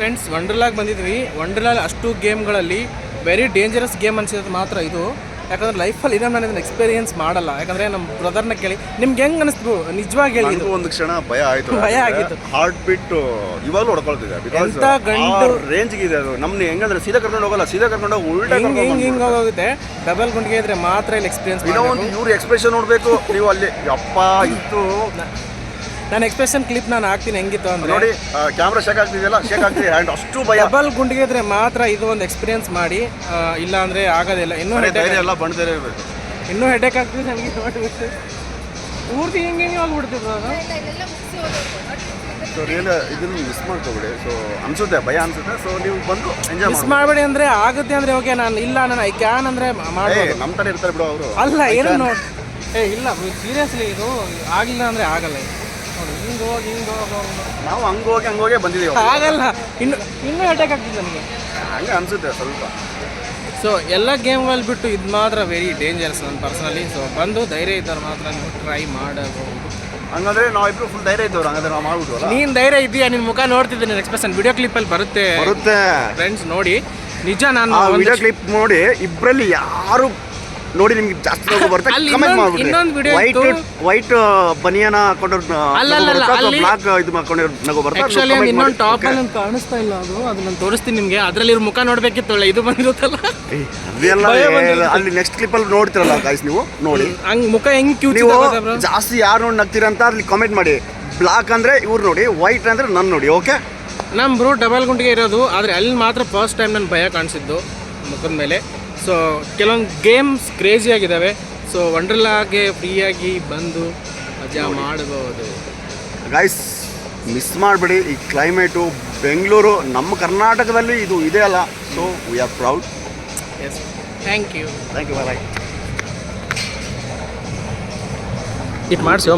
Friends ವಂಡರ್ಲಾಗೆ ಬಂದಿದ್ವಿ. ವಂಡರ್ಲಾಲ್ ಅಷ್ಟು ಗೇಮ್ಗಳಲ್ಲಿ very dangerous game ಅನಿಸಿದ್ದು ಮಾತ್ರ ಇದು. ಯಾಕಂದ್ರೆ ಲೈಫಲ್ಲಿ ಇದನ್ನು ನಾನು ಇದನ್ನು ಎಕ್ಸ್ಪೀರಿಯನ್ಸ್ ಮಾಡಲ್ಲ. ಯಾಕಂದರೆ ನಮ್ಮ ಬ್ರದರ್ನ ಕೇಳಿ ನಿಮ್ಗೆ ಹೆಂಗೆ ಅನಿಸ್ತು ನಿಜವಾಗಿ ಹೇಳಿ. ಇದು ಒಂದು ಕ್ಷಣ ಭಯ ಆಯಿತು, ಭಯ ಆಗಿತ್ತು. ಹಾರ್ಟ್ ಬೀಟ್ ಇವಾಗಲೂ ಹೊಡ್ಕೊಳ್ತಿದೆ. ಬಿಕಾಸ್ ಗಂಡು ರೇಂಜ್ಗೆ ಇದೆ ಅದು. ನಮ್ಮನ್ನ ಹೆಂಗಂದ್ರೆ ಸೀದಾ ಕರ್ಕೊಂಡು ಹೋಗಲ್ಲ, ಸೀದಾ ಕರ್ಕೊಂಡು ಹೋಗಿ ಉಲ್ಟಾ ಹಿಂಗೆ ಹೋಗುತ್ತೆ. ಡಬಲ್ ಗುಂಡಿಗೆ ಇದ್ರೆ ಮಾತ್ರ ಇಲ್ಲಿ ಎಕ್ಸ್ಪೀರಿಯನ್ಸ್. ಇನ್ನೂ ಒಂದು ಇವ್ರ ಎಕ್ಸ್ಪ್ರೆಷನ್ ನೋಡಬೇಕು ನೀವು ಅಲ್ಲಿ. ಅಪ್ಪ ಇತ್ತು. ನಾನು ಎಕ್ಸ್ಪ್ರೆಷನ್ ಕ್ಲಿಪ್ ನಾನು ಹಾಕ್ತೀನಿ ಹೆಂಗಿತ್ತು ಅಂದ್ರೆ ನೋಡಿ. ಕ್ಯಾಮ್ರಾ ಶೇಕ್ ಆಗ್ತಿದೆಯಲ್ಲ, ಶೇಕ್ ಆಗ್ತಿದೆ ಹ್ಯಾಂಡ್. ಅಷ್ಟು ಭಯ. ಡಬಲ್ ಗುಂಡಿಗೆ ಇದ್ರೆ ಮಾತ್ರ ಇದು ಒಂದು ಎಕ್ಸ್ಪೀರಿಯನ್ಸ್ ಮಾಡಿ, ಇಲ್ಲ ಅಂದರೆ ಆಗೋದಿಲ್ಲ. ಇನ್ನೂ ಧೈರ್ಯ ಎಲ್ಲ ಬಂಡದೇ ಇರಬೇಕು. ಇನ್ನೂ ಹೆಡ್ಡೇಕ್ ಆಗ್ತಿದೆ ನನಗೆ. ಪೂರ್ತಿ ಹಿಂಗೆ ಹೋಗ್ಬಿಡ್ತಿದ್ರು ಅದು. ಸೊ ರಿಯಲ್ ಇದನ್ನು ಮಿಸ್ ಮಾಡ್ಕೋಬೇಡಿ. ಸೊ ಅನ್ಸುತ್ತೆ, ಭಯ ಅನ್ಸುತ್ತೆ. ಸೊ ನೀವು ಬಂದು ಎಂಜಾಯ್ ಮಿಸ್ ಮಾಡಬೇಡಿ. ಅಂದರೆ ಆಗುತ್ತೆ ಅಂದರೆ ಓಕೆ, ನಾನು ಇಲ್ಲ ನಾನು ಐ ಕ್ಯಾನ್ ಅಂದರೆ ಮಾಡಿ ನಮ್ಮ ಥರ ಇರ್ತಾರೆ ಬಿಡು ಅವರು. ಅಲ್ಲ ಏನು ನೋಡಿ ಇಲ್ಲ ಸೀರಿಯಸ್ಲಿ ಇದು ಆಗಿಲ್ಲ ಅಂದರೆ ಆಗಲ್ಲ. ನೋಡಿ ಹಿಂಗೆ ಹೋಗಿ ನಾವು ಹಂಗೋಗಿ ಬಂದಿದ್ದೀವಿ. ಆಗಲ್ಲ. ಇನ್ನೂ ಅಟ್ಯಾಕ್ ಆಗ್ತಿದೆ ನನಗೆ ಹಂಗೆ ಅನ್ಸುತ್ತೆ ಸ್ವಲ್ಪ. ಸೊ ಎಲ್ಲ ಗೇಮ್ಗಳು ಬಿಟ್ಟು ಇದು ಮಾತ್ರ ವೆರಿ ಡೇಂಜರಸ್ ನನ್ನ ಪರ್ಸನಲಿ. ಸೊ ಬಂದು ಧೈರ್ಯ ಇದ್ದವ್ರು ಮಾತ್ರ ನೀವು ಟ್ರೈ ಮಾಡಬಹುದು. ಹಂಗಂದ್ರೆ ನಾವಿಬ್ರು ಫುಲ್ ಧೈರ್ಯ ಇದ್ದವ್ರು. ಹಂಗಂದ್ರೆ ನಾವು ಮಾಡ್ಬಿಟ್ವಲ್ಲ. ನೀನು ಧೈರ್ಯ ಇದೆಯಾ? ನಿನ್ನ ಮುಖ ನೋಡ್ತಿದ್ದೆ, ನಿನ್ನ ಎಕ್ಸ್ಪ್ರೆಷನ್ ವಿಡಿಯೋ ಕ್ಲಿಪ್ಪಲ್ಲಿ ಬರುತ್ತೆ ಫ್ರೆಂಡ್ಸ್. ನೋಡಿ ನಿಜ, ನಾನು ವಿಡಿಯೋ ಕ್ಲಿಪ್ ನೋಡಿ ಇಬ್ಬರಲ್ಲಿ ಯಾರು ನೋಡಿ ನಿಮ್ಗೆ ಜಾಸ್ತಿ ನಗು ಬರುತ್ತೆ ಕಮೆಂಟ್ ಮಾಡ್ಬಿಡಿ. ಇನ್ನೊಂದು ವಿಡಿಯೋ ವೈಟ್ ಬನಿಯನ ಹಾಕೊಂಡ್ರು ಬ್ಲಾಕ್ ಇದು ಹಾಕೊಂಡಿರೋ ನಗು ಬರುತ್ತೆ. ಆಕ್ಚುಲಿ ಇನ್ನೊಂದು ಟಾಪ್ ಅಲ್ಲಿ ಕಾಣಿಸ್ತಾ ಇಲ್ಲ ಅದು ನಾನು ತೋರಿಸ್ತೀನಿ ನಿಮಗೆ. ಅದರಲ್ಲಿ ಮುಖ ನೋಡ್ಬೇಕಿತ್ತು. ಇದು ಬಂದಿರುತ್ತಲ್ಲ ಅದೆಲ್ಲ ಅಲ್ಲಿ ನೆಕ್ಸ್ಟ್ ಕ್ಲಿಪ್ ಅಲ್ಲಿ ನೋಡ್ತಿರಲ್ಲ ಗಾಯ್ಸ್, ನೀವು ನೋಡಿ ಹಂಗ್ ಮುಖ ಹೆಂಗ್ ನೀವು ಜಾಸ್ತಿ ಯಾರು ನೋಡಿ ನಗ್ತೀರಾ ಅಂತ ಅಲ್ಲಿ ಕಾಮೆಂಟ್ ಮಾಡಿ. ಬ್ಲಾಕ್ ಅಂದ್ರೆ ಇವ್ರು ನೋಡಿ, ವೈಟ್ ಅಂದ್ರೆ ನಾನು ನೋಡಿ. ಓಕೆ, ನಮ್ಮ ಬ್ರೋ ಡಬಲ್ ಗುಂಡಿಗೆ ಇರೋದು. ಆದರೆ ಅಲ್ಲಿ ಮಾತ್ರ ಫಸ್ಟ್ ಟೈಮ್ ನನ್ನ ಭಯ ಕಾಣಿಸಿದ್ದು ಮುಖದ ಮೇಲೆ. ಸೊ ಕೆಲವೊಂದು ಗೇಮ್ಸ್ ಕ್ರೇಜಿಯಾಗಿದ್ದಾವೆ. ಸೊ ವಂಡರ್ಲಾಗೆ ಫ್ರೀಯಾಗಿ ಬಂದು ಮಜಾ ಮಾಡಬಹುದು ಗೈಸ್. ಮಿಸ್ ಮಾಡಬೇಡಿ. ಈ ಕ್ಲೈಮೇಟು ಬೆಂಗಳೂರು ನಮ್ಮ ಕರ್ನಾಟಕದಲ್ಲಿ ಇದು ಇದೆ ಅಲ್ಲ. So we are proud. Yes, thank you. Bye. ಇಟ್ ಮಾಡಿಸಿ